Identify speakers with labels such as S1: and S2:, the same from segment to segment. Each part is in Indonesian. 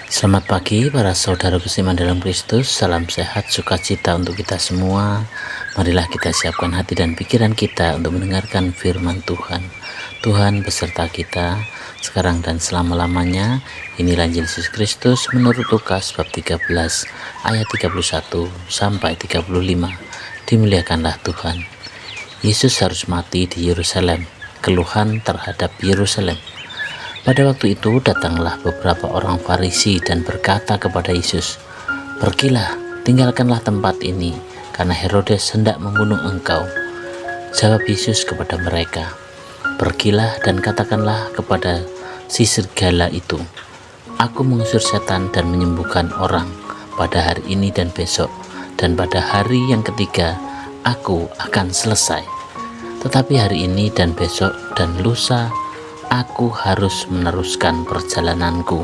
S1: Selamat pagi para saudaraku seiman dalam Kristus. Salam sehat, sukacita untuk kita semua. Marilah kita siapkan hati dan pikiran kita untuk mendengarkan firman Tuhan. Tuhan beserta kita sekarang dan selama-lamanya. Inilah Injil Yesus Kristus menurut Lukas bab 13 ayat 31 sampai 35. Dimuliakanlah Tuhan. Yesus harus mati di Yerusalem. Keluhan terhadap Yerusalem. Pada waktu itu datanglah beberapa orang Farisi dan berkata kepada Yesus, "Pergilah, tinggalkanlah tempat ini, karena Herodes hendak membunuh engkau." Jawab Yesus kepada mereka, "Pergilah dan katakanlah kepada si serigala itu, Aku mengusir setan dan menyembuhkan orang pada hari ini dan besok, dan pada hari yang ketiga aku akan selesai. Tetapi hari ini dan besok dan lusa aku harus meneruskan perjalananku,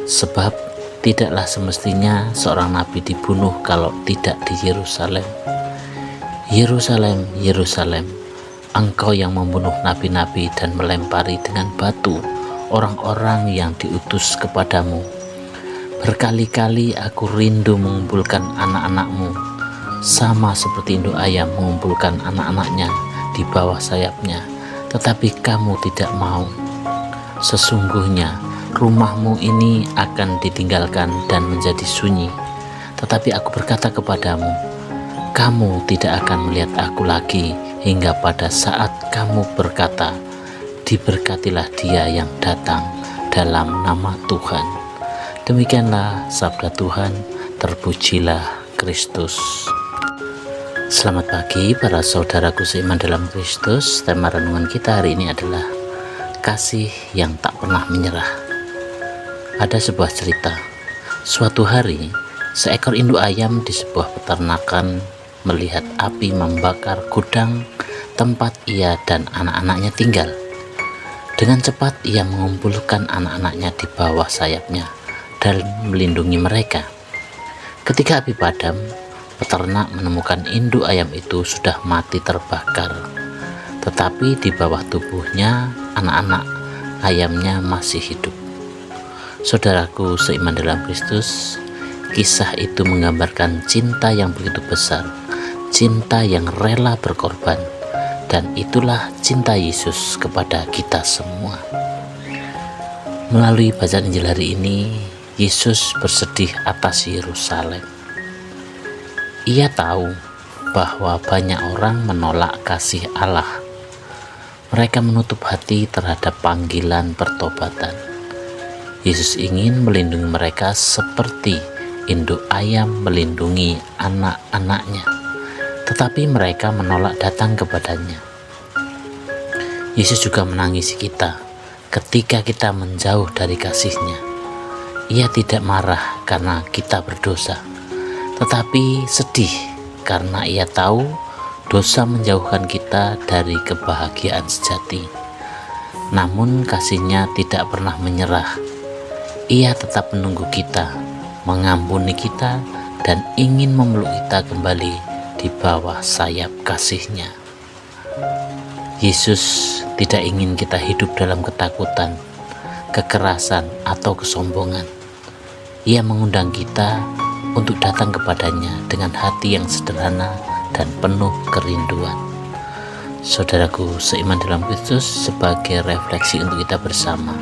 S1: sebab tidaklah semestinya seorang nabi dibunuh kalau tidak di Yerusalem. Yerusalem, Yerusalem, engkau yang membunuh nabi-nabi dan melempari dengan batu orang-orang yang diutus kepadamu. Berkali-kali aku rindu mengumpulkan anak-anakmu, sama seperti induk ayam mengumpulkan anak-anaknya di bawah sayapnya, tetapi kamu tidak mau. Sesungguhnya rumahmu ini akan ditinggalkan dan menjadi sunyi. Tetapi aku berkata kepadamu, kamu tidak akan melihat aku lagi hingga pada saat kamu berkata, diberkatilah dia yang datang dalam nama Tuhan." Demikianlah sabda Tuhan. Terpujilah Kristus. Selamat pagi para saudaraku seiman dalam Kristus. Tema renungan kita hari ini adalah kasih yang tak pernah menyerah. Ada sebuah cerita. Suatu hari, seekor induk ayam di sebuah peternakan melihat api membakar gudang tempat ia dan anak-anaknya tinggal. Dengan cepat ia mengumpulkan anak-anaknya di bawah sayapnya dan melindungi mereka. Ketika api padam, peternak menemukan induk ayam itu sudah mati terbakar, tetapi di bawah tubuhnya anak-anak ayamnya masih hidup. Saudaraku seiman dalam Kristus, kisah itu menggambarkan cinta yang begitu besar, cinta yang rela berkorban, dan itulah cinta Yesus kepada kita semua. Melalui bacaan Injil hari ini, Yesus bersedih atas Yerusalem. Ia tahu bahwa banyak orang menolak kasih Allah. Mereka menutup hati terhadap panggilan pertobatan. Yesus ingin melindungi mereka seperti induk ayam melindungi anak-anaknya, tetapi mereka menolak datang kepadanya. Yesus juga menangisi kita ketika kita menjauh dari kasih-Nya. Ia tidak marah karena kita berdosa, tetapi sedih karena ia tahu dosa menjauhkan kita dari kebahagiaan sejati. Namun kasih-Nya tidak pernah menyerah. Ia tetap menunggu kita, mengampuni kita, dan ingin memeluk kita kembali di bawah sayap kasih-Nya. Yesus tidak ingin kita hidup dalam ketakutan, kekerasan, atau kesombongan. Ia mengundang kita untuk datang kepadanya dengan hati yang sederhana dan penuh kerinduan. Saudaraku seiman dalam Kristus, sebagai refleksi untuk kita bersama,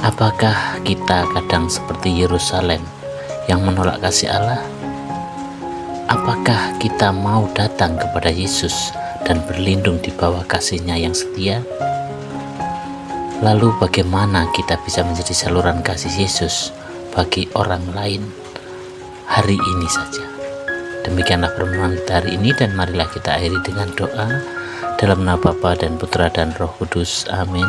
S1: apakah kita kadang seperti Yerusalem yang menolak kasih Allah? Apakah kita mau datang kepada Yesus dan berlindung di bawah kasih-Nya yang setia? Lalu bagaimana kita bisa menjadi saluran kasih Yesus bagi orang lain hari ini saja? Demikianlah permohonan kita hari ini, dan marilah kita akhiri dengan doa. Dalam nama Bapa dan Putra dan Roh Kudus, amin.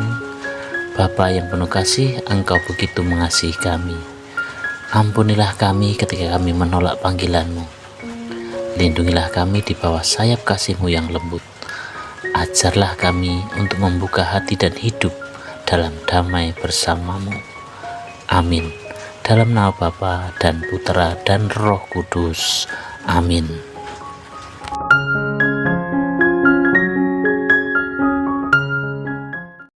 S1: Bapa yang penuh kasih, Engkau begitu mengasihi kami. Ampunilah kami ketika kami menolak panggilan-Mu. Lindungilah kami di bawah sayap kasih-Mu yang lembut. Ajarlah kami untuk membuka hati dan hidup dalam damai bersama-Mu. Amin. Dalam nama Bapa dan Putra dan Roh Kudus. Amin.